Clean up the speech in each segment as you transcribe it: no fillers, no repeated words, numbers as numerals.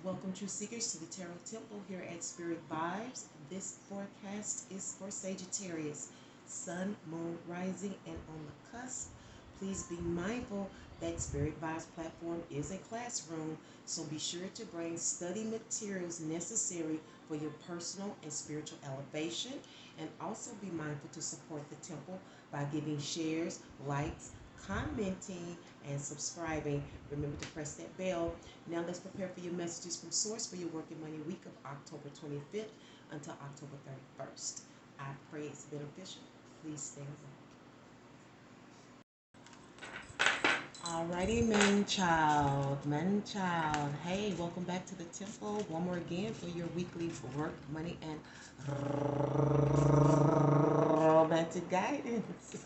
Welcome, true seekers, to the Tarot Temple here at Spirit Vibes. This forecast is for Sagittarius, Sun, Moon, Rising, and on the cusp. Please be mindful that Spirit Vibes platform is a classroom, so be sure to bring study materials necessary for your personal and spiritual elevation, and also be mindful to support the temple by giving shares, likes, commenting, and subscribing. Remember to press that bell. Now let's prepare for your messages from Source for your working money week of October 25th until October 31st. I pray it's beneficial. Please stay on. Alrighty, man child, man child. Hey, welcome back to the temple. One more again for your weekly work, money, and romantic guidance.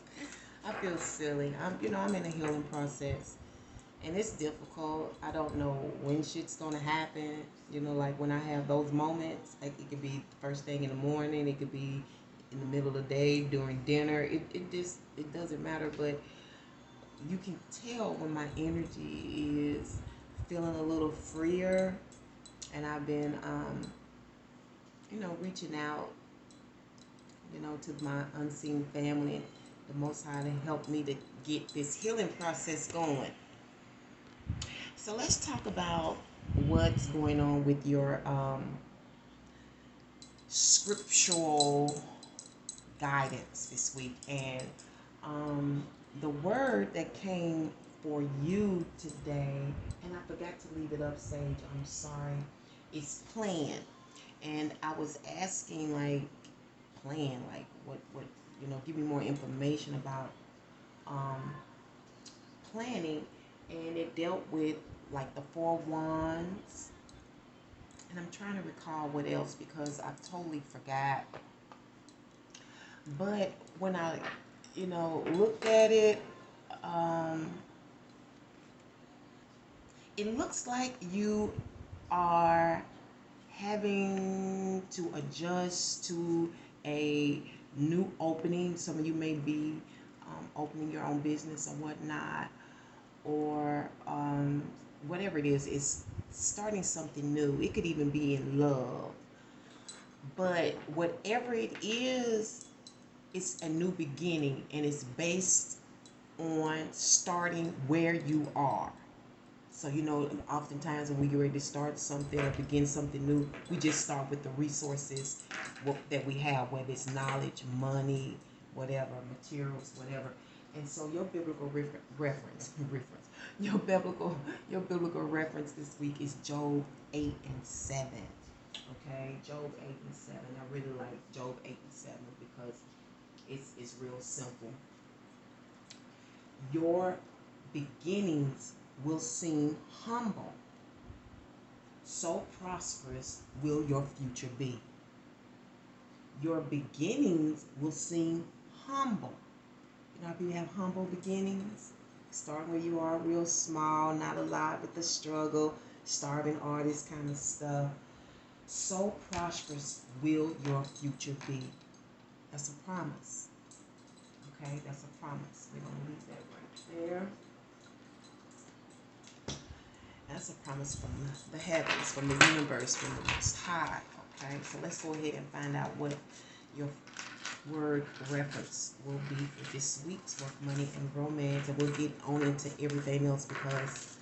I feel silly. I'm in a healing process, and it's difficult. I don't know when shit's gonna happen. Like when I have those moments, like it could be the first thing in the morning, it could be in the middle of the day during dinner. It doesn't matter, but you can tell when my energy is feeling a little freer, and I've been reaching out, to my unseen family, the Most High, to help me to get this healing process going. So let's talk about what's going on with your scriptural guidance this week. And the word that came for you today, and I forgot to leave it up, Sage, I'm sorry, is plan. And I was asking, like, plan, like, what give me more information about planning. And it dealt with, like, the Four Wands. And I'm trying to recall what else because I totally forgot. But when I, looked at it, it looks like you are having to adjust to a new opening. Some of you may be opening your own business or whatnot, or whatever it is, it's starting something new. It could even be in love. But whatever it is, it's a new beginning, and it's based on starting where you are. So, oftentimes when we get ready to start something or begin something new, we just start with the resources that we have, whether it's knowledge, money, whatever, materials, whatever. And so your biblical reference, your biblical reference this week is Job 8 and 7. Okay, Job 8 and 7. I really like Job 8 and 7 because it's real simple. Your beginnings will seem humble. So prosperous will your future be. Your beginnings will seem humble. If you have humble beginnings, start where you are, real small, not a lot with the struggle, starving artist kind of stuff. So prosperous will your future be. That's a promise. Okay, that's a promise. We're going to leave that right there. That's a promise from the heavens, from the universe, from the Most High. Okay, so let's go ahead and find out what your word reference will be for this week's work, money, and romance. And we'll get on into everything else because,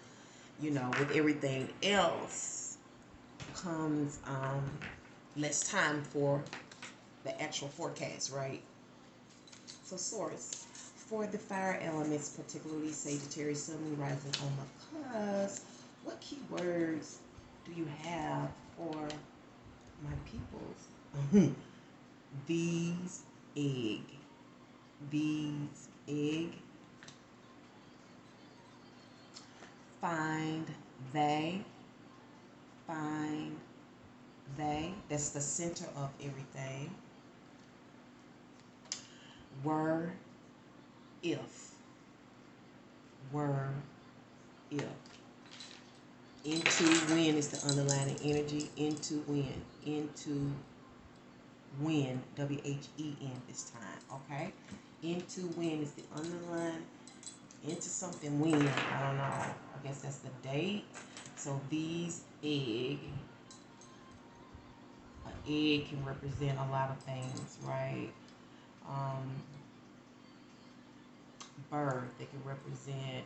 with everything else comes less time for the actual forecast, right? So, source for the fire elements, particularly Sagittarius, Sun, Moon, Rising on the cusp. What keywords do you have for my peoples? These egg. These egg. Find they. Find they. That's the center of everything. Were if. Were if. Into when is the underlying energy. Into when. Into when. W-H-E-N this time. Okay. Into when is the underlying. Into something when. I don't know. I guess that's the date. So these an egg can represent a lot of things, right? Um, Birth, they can represent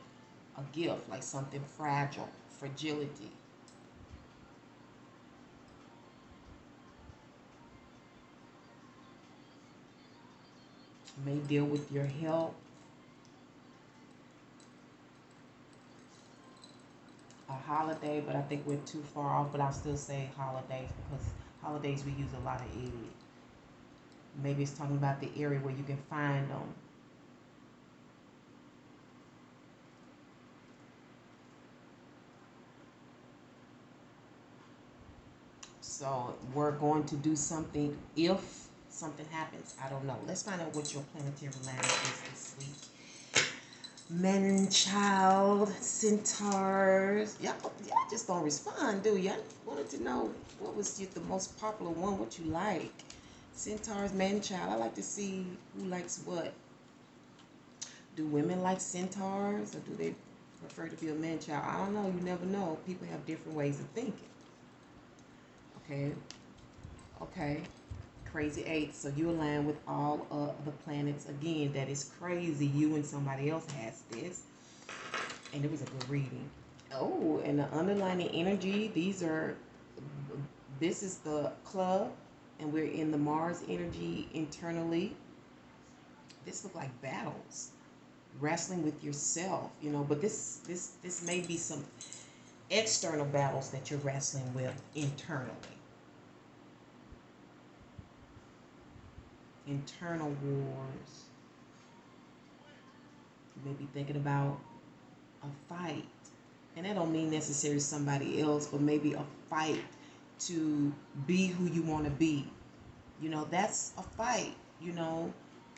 a gift, like something fragile, fragility. May deal with your health, a holiday, but I think we're too far off, but I'll still say holidays because holidays we use a lot of egg. Maybe it's talking about the area where you can find them. So we're going to do something if something happens. I don't know. Let's find out what your planetary alignment is this week. Men, child, centaurs. Y'all just don't respond, do you? I wanted to know what was the most popular one, what you like. Centaurs, man, child. I like to see who likes what. Do women like centaurs or do they prefer to be a man child? I don't know. You never know. People have different ways of thinking. Okay. Okay. Crazy 8. So you align with all of the planets. Again, that is crazy. You and somebody else has this. And it was a good reading. Oh, and the underlining energy. This is the club. And we're in the Mars energy internally. This look like battles. Wrestling with yourself, but this may be some external battles that you're wrestling with internally. Internal wars. You may be thinking about a fight. And that don't mean necessarily somebody else, but maybe a fight to be who you want to be. That's a fight,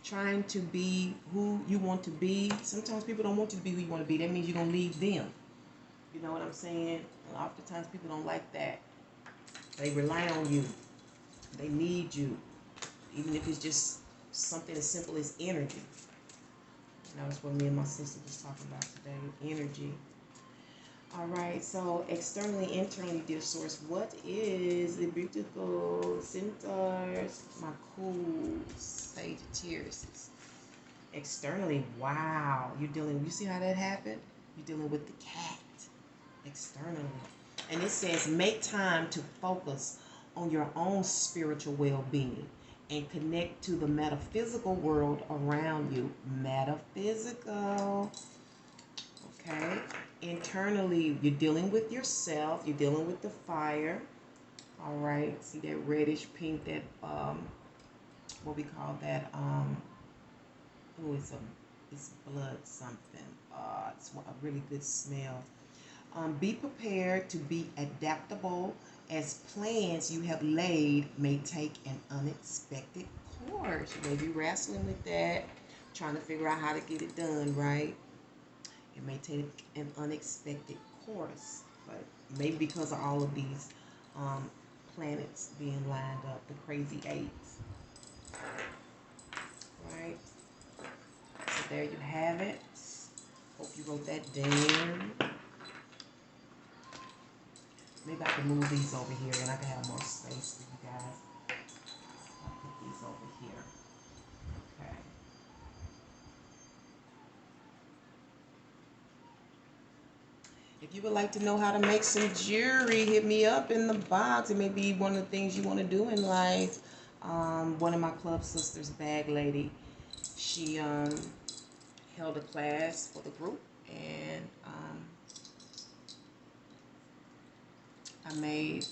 trying to be who you want to be. Sometimes people don't want you to be who you want to be. That means you're going to leave them. You know what I'm saying? And oftentimes people don't like that. They rely on you. They need you. Even if it's just something as simple as energy. That's what me and my sister was talking about today. Energy. All right, so externally, internally, dear source, what is the beautiful centaurs, my cool Sagittarius? Externally, wow, you see how that happened? You're dealing with the cat externally. And it says, make time to focus on your own spiritual well-being and connect to the metaphysical world around you. Metaphysical. Okay. Internally, you're dealing with yourself. You're dealing with the fire. All right. See that reddish pink, that, what we call that, it's blood something. It's a really good smell. Be prepared to be adaptable as plans you have laid may take an unexpected course. You may be wrestling with that, trying to figure out how to get it done, right? It may take an unexpected course, but maybe because of all of these planets being lined up, the crazy 8s. Right? So there you have it. Hope you wrote that down. Maybe I can move these over here and I can have more space for you guys. I'll put these over here. Okay. If you would like to know how to make some jewelry, hit me up in the box. It may be one of the things you want to do in life. One of my club sisters, Bag Lady, she held a class for the group, and I made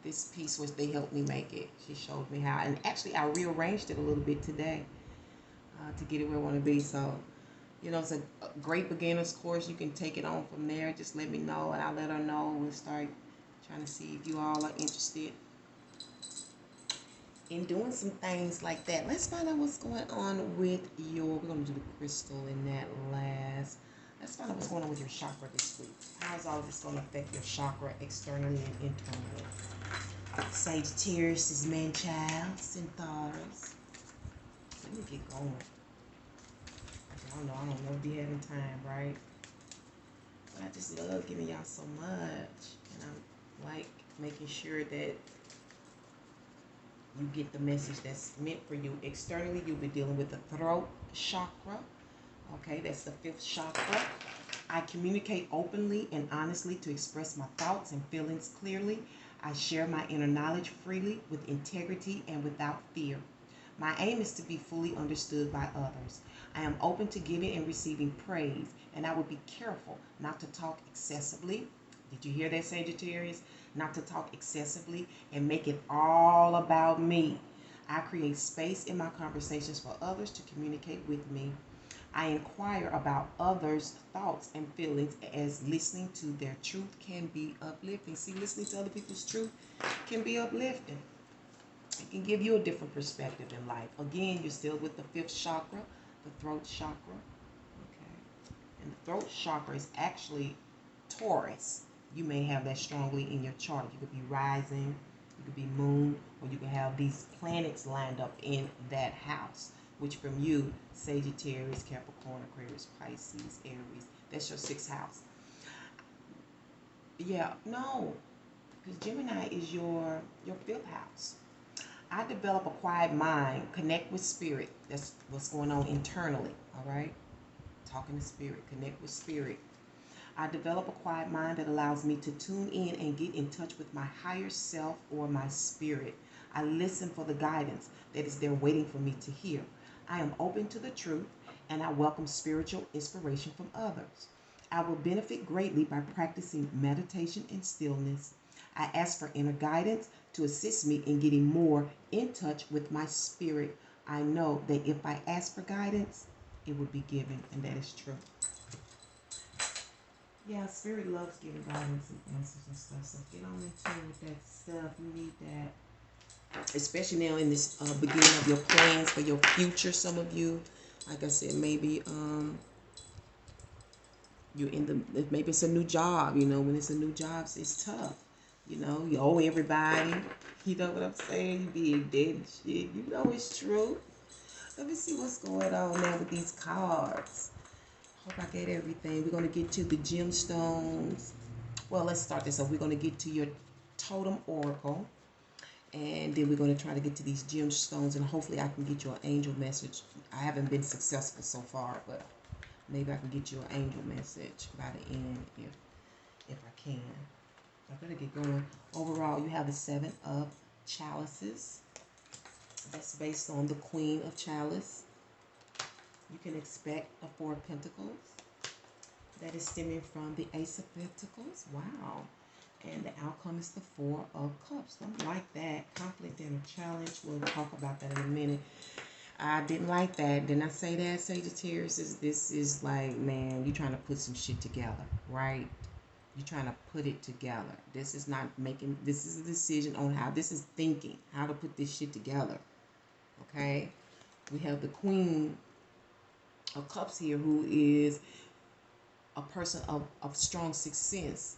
this piece, which they helped me make it. She showed me how, and actually I rearranged it a little bit today to get it where I want to be. So, it's a great beginner's course. You can take it on from there. Just let me know, and I'll let her know. We'll start trying to see if you all are interested in doing some things like that. Let's find out what's going on with we're going to do the crystal in that last. Let's find out what's going on with your chakra this week. How is all of this going to affect your chakra externally and internally? Sagittarius is man child, centaurs. Let me get going. I don't know. I don't know if be having time, right? I just love giving y'all so much. And I'm like making sure that you get the message that's meant for you. Externally, you'll be dealing with the throat chakra. Okay, that's the 5th chakra. I communicate openly and honestly to express my thoughts and feelings clearly. I share my inner knowledge freely with integrity and without fear. My aim is to be fully understood by others. I am open to giving and receiving praise, and I will be careful not to talk excessively. Did you hear that, Sagittarius? Not to talk excessively and make it all about me. I create space in my conversations for others to communicate with me. I inquire about others' thoughts and feelings, as listening to their truth can be uplifting. See, listening to other people's truth can be uplifting. It can give you a different perspective in life. Again, you're still with the 5th chakra, the throat chakra. Okay. And the throat chakra is actually Taurus. You may have that strongly in your chart. You could be rising, you could be moon, or you could have these planets lined up in that house, which from you, Sagittarius, Capricorn, Aquarius, Pisces, Aries, that's your 6th house. Yeah, no, because Gemini is your 5th house. I develop a quiet mind, connect with spirit. That's what's going on internally, all right? Talking to spirit, connect with spirit. I develop a quiet mind that allows me to tune in and get in touch with my higher self or my spirit. I listen for the guidance that is there waiting for me to hear. I am open to the truth, and I welcome spiritual inspiration from others. I will benefit greatly by practicing meditation and stillness. I ask for inner guidance to assist me in getting more in touch with my spirit. I know that if I ask for guidance, it will be given, and that is true. Yeah, spirit loves giving guidance and answers and stuff. So get on into it with that stuff. You need that, especially now in this beginning of your plans for your future. Some of you, like I said, maybe you're in the, maybe it's a new job. You know, when it's a new job, it's tough. You know, you owe everybody. You know what I'm saying? You be dead and shit. You know it's true. Let me see what's going on now with these cards. Hope I get everything. We're going to get to the gemstones. Well, let's start this off. We're going to get to your totem oracle. And then we're going to try to get to these gemstones. And hopefully I can get you an angel message. I haven't been successful so far, but maybe I can get you an angel message by the end if I can. I better get going. Overall, you have the 7 of chalices. That's based on the Queen of Chalice. You can expect a 4 of Pentacles. That is stemming from the Ace of Pentacles. Wow. And the outcome is the 4 of Cups. Don't like that. Conflict and a challenge. We'll talk about that in a minute. I didn't like that. Didn't I say that, Sagittarius? This is like, man, you're trying to put some shit together, right? You're trying to put it together. This is not making, this is a decision on how, this is thinking, how to put this shit together. Okay? We have the Queen of Cups here, who is a person of strong success.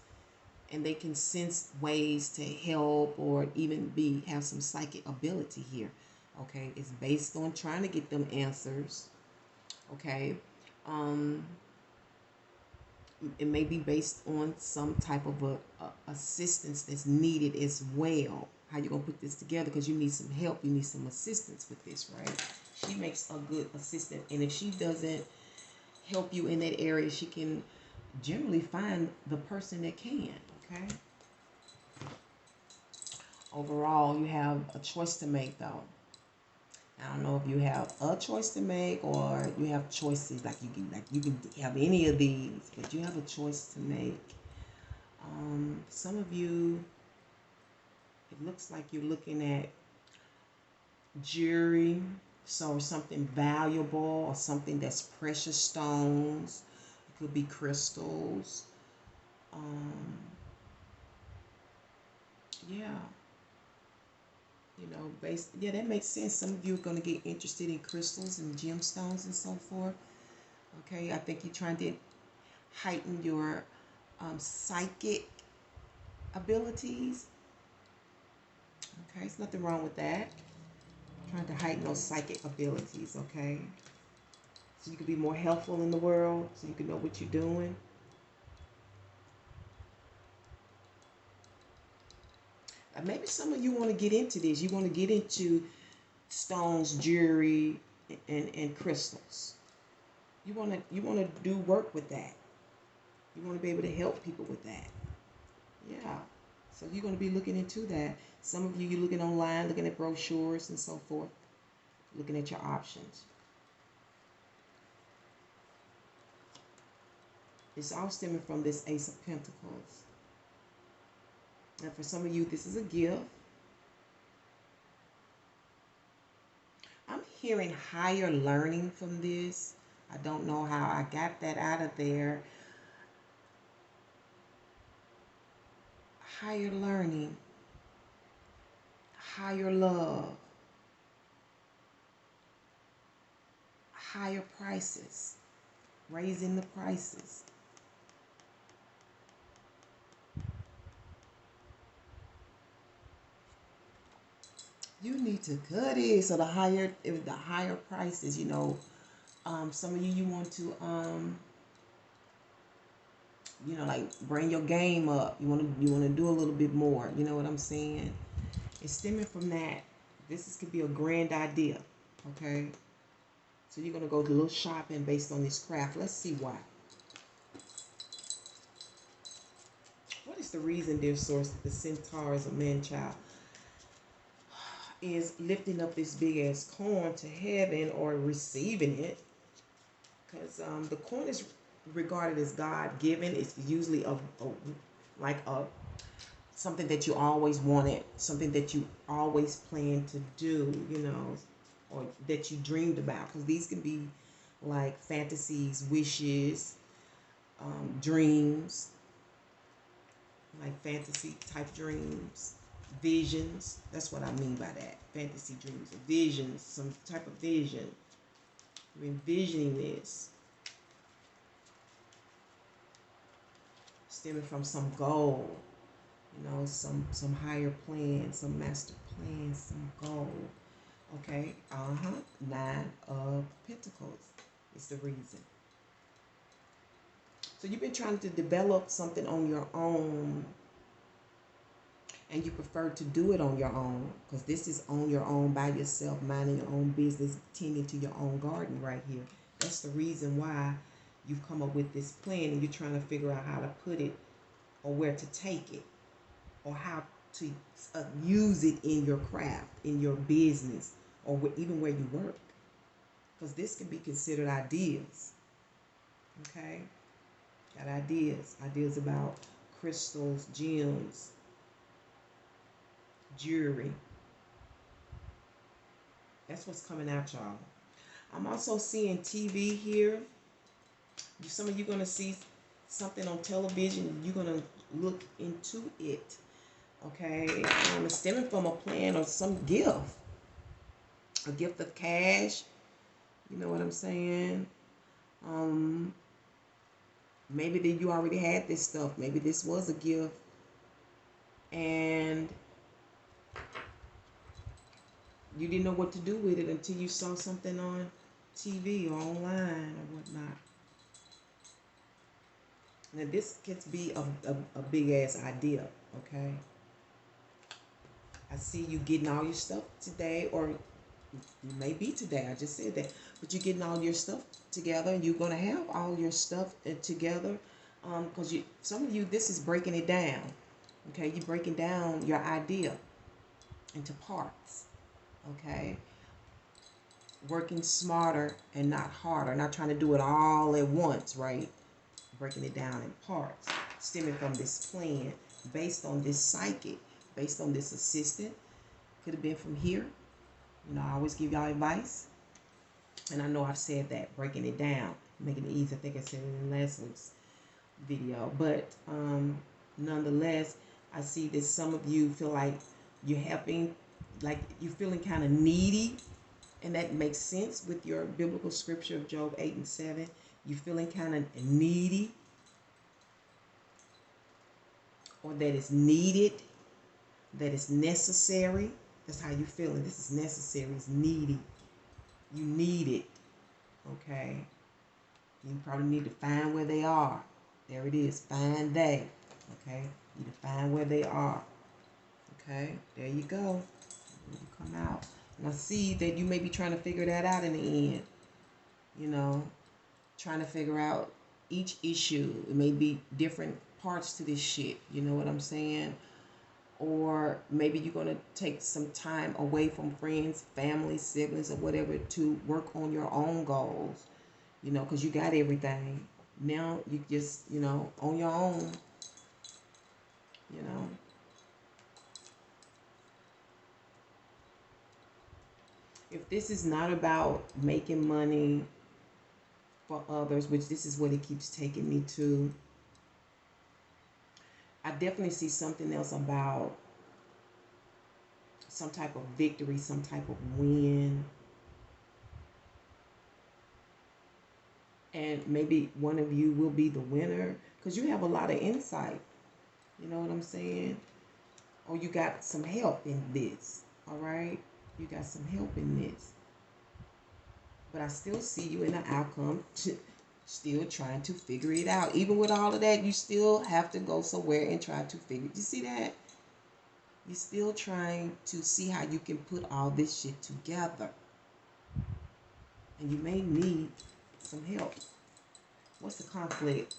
And they can sense ways to help or even have some psychic ability here. Okay? It's based on trying to get them answers. Okay? It may be based on some type of a assistance that's needed as well. How you gonna put this together? Because you need some help. You need some assistance with this, right? She makes a good assistant, and if she doesn't help you in that area, she can generally find the person that can. Okay. Overall, you have a choice to make, though. I don't know if you have a choice to make or you have choices, like you can have any of these, but you have a choice to make. Some of you, it looks like you're looking at jewelry, so something valuable or something that's precious stones. It could be crystals. Yeah. You know, yeah, that makes sense. Some of you are going to get interested in crystals and gemstones and so forth. Okay, I think you're trying to heighten your psychic abilities. Okay, there's nothing wrong with that. Trying to heighten those psychic abilities, okay? So you can be more helpful in the world, so you can know what you're doing. Maybe some of you want to get into this. You want to get into stones, jewelry, and crystals. You want to do work with that. You want to be able to help people with that. Yeah. So you're going to be looking into that. Some of you, you're looking online, looking at brochures and so forth, looking at your options. It's all stemming from this Ace of Pentacles. And for some of you, this is a gift. I'm hearing higher learning from this. I don't know how I got that out of there. Higher learning, higher love, higher prices, raising the prices. You need to cut it. So the higher prices, some of you want to like bring your game up. You want to do a little bit more. You know what I'm saying? It's stemming from that. This could be a grand idea. Okay. So you're gonna go do a little shopping based on this craft. Let's see why. What is the reason, dear source, that the centaur is a man-child is lifting up this big ass coin to heaven or receiving it? Because the coin is regarded as God-given. It's usually like something that you always wanted, something that you always planned to do, or that you dreamed about. Because these can be like fantasies, wishes, dreams, like fantasy type dreams, visions. That's what I mean by that. Fantasy dreams or visions, some type of vision. You're envisioning this. Stemming from some goal, some higher plan, some master plan, some goal. Okay, 9 of Pentacles is the reason. So you've been trying to develop something on your own, and you prefer to do it on your own, because this is on your own, by yourself, minding your own business, tending to your own garden right here. That's the reason why you've come up with this plan, and you're trying to figure out how to put it, or where to take it, or how to use it in your craft, in your business, or even where you work. Because this can be considered ideas. Okay? Got ideas. Ideas about crystals, gems, jewelry. That's what's coming out, y'all. I'm also seeing TV here. Some of you are going to see something on television. You're going to look into it. Okay? It's stemming from a plan or some gift. A gift of cash. You know what I'm saying? Maybe that you already had this stuff. Maybe this was a gift. And you didn't know what to do with it until you saw something on TV or online or whatnot. Now this could be a big ass idea, okay? I see you getting all your stuff today, or maybe today, I just said that, but you're getting all your stuff together, and you're going to have all your stuff together, because some of you, this is breaking it down, okay? You're breaking down your idea into parts, okay? Working smarter and not harder, not trying to do it all at once, right? Breaking it down in parts, stemming from this plan, based on this psychic, based on this assistant. Could have been from here. I always give y'all advice, and I know I've said that, breaking it down, making it easy. I think I said it in last week's video, but nonetheless, I see that some of you feel like you're helping, like you're feeling kind of needy, and that makes sense with your biblical scripture of Job 8 and 7. You're feeling kind of needy, or that is needed, that is necessary. That's how you're feeling. This is necessary. It's needy. You need it. Okay? You probably need to find where they are. There it is. Find they. Okay? You need to find where they are. Okay, there you go. You come out. And I see that you may be trying to figure that out in the end. You know, trying to figure out each issue. It may be different parts to this shit. You know what I'm saying? Or maybe you're going to take some time away from friends, family, siblings, or whatever to work on your own goals, you know, because you got everything. Now you just, you know, on your own, you know. If this is not about making money for others, which this is what it keeps taking me to, I definitely see something else about some type of victory, some type of win. And maybe one of you will be the winner because you have a lot of insight. You know what I'm saying? Or you got some help in this. All right? You got some help in this. But I still see you in the outcome, still trying to figure it out. Even with all of that, you still have to go somewhere and try to figure it. You see that? You're still trying to see how you can put all this shit together. And you may need some help. What's the conflict?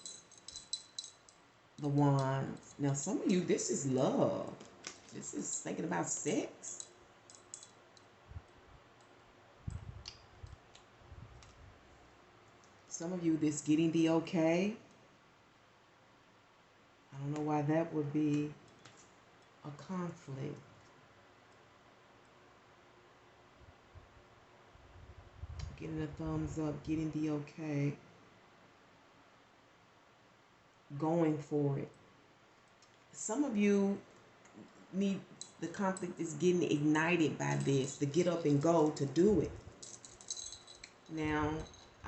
The wands. Now, some of you, this is love. This is thinking about sex. Some of you, this getting the okay. I don't know why that would be a conflict. Getting a thumbs up, getting the okay. Going for it. Some of you need, the conflict is getting ignited by this, to get up and go to do it. Now,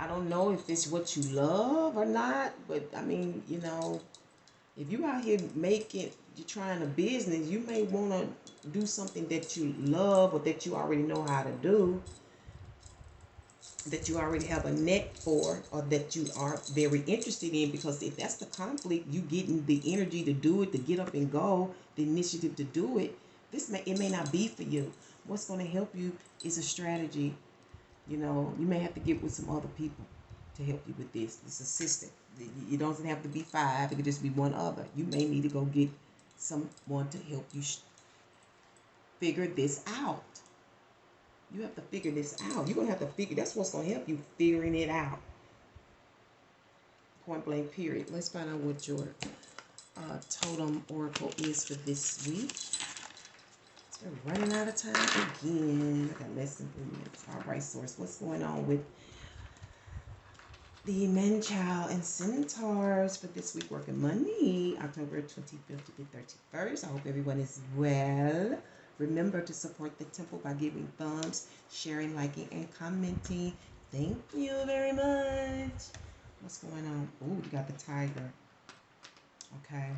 I don't know if it's what you love or not, but I mean, you know, if you out here making, you're trying a business, you may want to do something that you love or that you already know how to do, that you already have a neck for, or that you are very interested in, because if that's the conflict, you getting the energy to do it, to get up and go, the initiative to do it, it may not be for you. What's going to help you is a strategy. You know, you may have to get with some other people to help you with this assistant. It doesn't have to be 5. It could just be one other. You may need to go get someone to help you figure this out. You have to figure this out. You're going to have to figure, that's what's going to help you, figuring it out. Point blank, period. Let's find out what your totem oracle is for this week. We're running out of time again. I got less than 3 minutes. All right, source. What's going on with the man-child and centaurs for this week working money, October 25th to the 31st? I hope everyone is well. Remember to support the temple by giving thumbs, sharing, liking, and commenting. Thank you very much. What's going on? Oh, you got the tiger. Okay.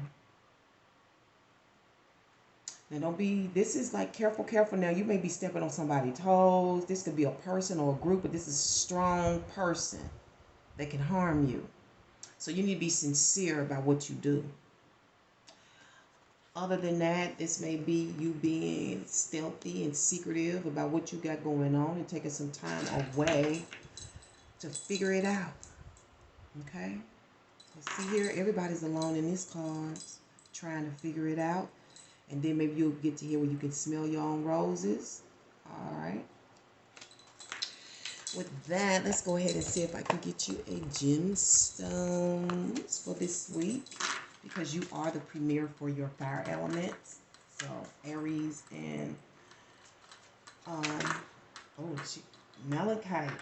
Now don't be, this is like careful, careful. Now you may be stepping on somebody's toes. This could be a person or a group, but this is a strong person that can harm you. So you need to be sincere about what you do. Other than that, this may be you being stealthy and secretive about what you got going on and taking some time away to figure it out. Okay? So see here, everybody's alone in these cards trying to figure it out. And then maybe you'll get to hear where you can smell your own roses. All right. With that, let's go ahead and see if I can get you a gemstones for this week, because you are the premier for your fire elements. So Aries and malachite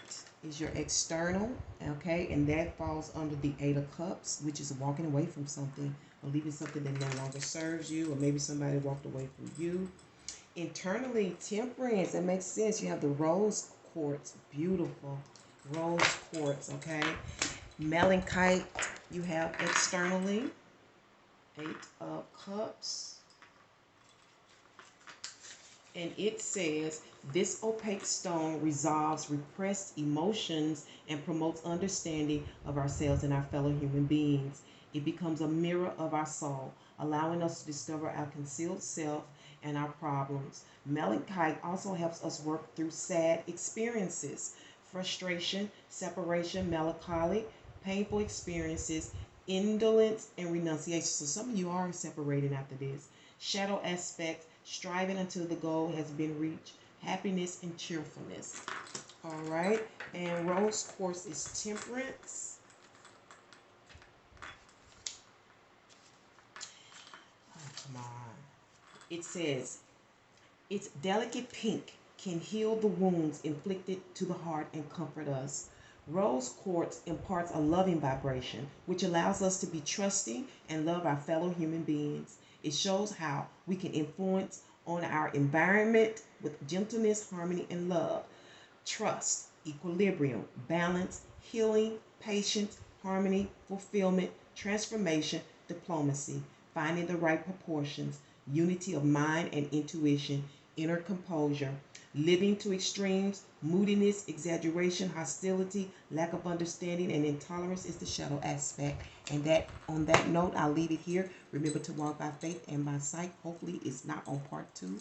is your external, okay, and that falls under the 8 of Cups, which is walking away from something or leaving something that no longer serves you, or maybe somebody walked away from you. Internally, temperance, that makes sense. You have the rose quartz, beautiful rose quartz, okay. Malachite, you have externally, 8 of Cups. And it says, this opaque stone resolves repressed emotions and promotes understanding of ourselves and our fellow human beings. It becomes a mirror of our soul, allowing us to discover our concealed self and our problems. Melancholy also helps us work through sad experiences, frustration, separation, melancholy, painful experiences, indolence, and renunciation. So some of you are separating after this. Shadow aspects, striving until the goal has been reached, happiness and cheerfulness. All right, and rose quartz is temperance. Oh, come on. It says, its delicate pink can heal the wounds inflicted to the heart and comfort us. Rose quartz imparts a loving vibration, which allows us to be trusting and love our fellow human beings. It shows how we can influence on our environment with gentleness, harmony, and love. Trust, equilibrium, balance, healing, patience, harmony, fulfillment, transformation, diplomacy, finding the right proportions, unity of mind and intuition, inner composure, living to extremes, moodiness, exaggeration, hostility, lack of understanding, and intolerance is the shadow aspect. And that on that note, I'll leave it here. Remember to walk by faith and by sight. Hopefully it's not on part 2,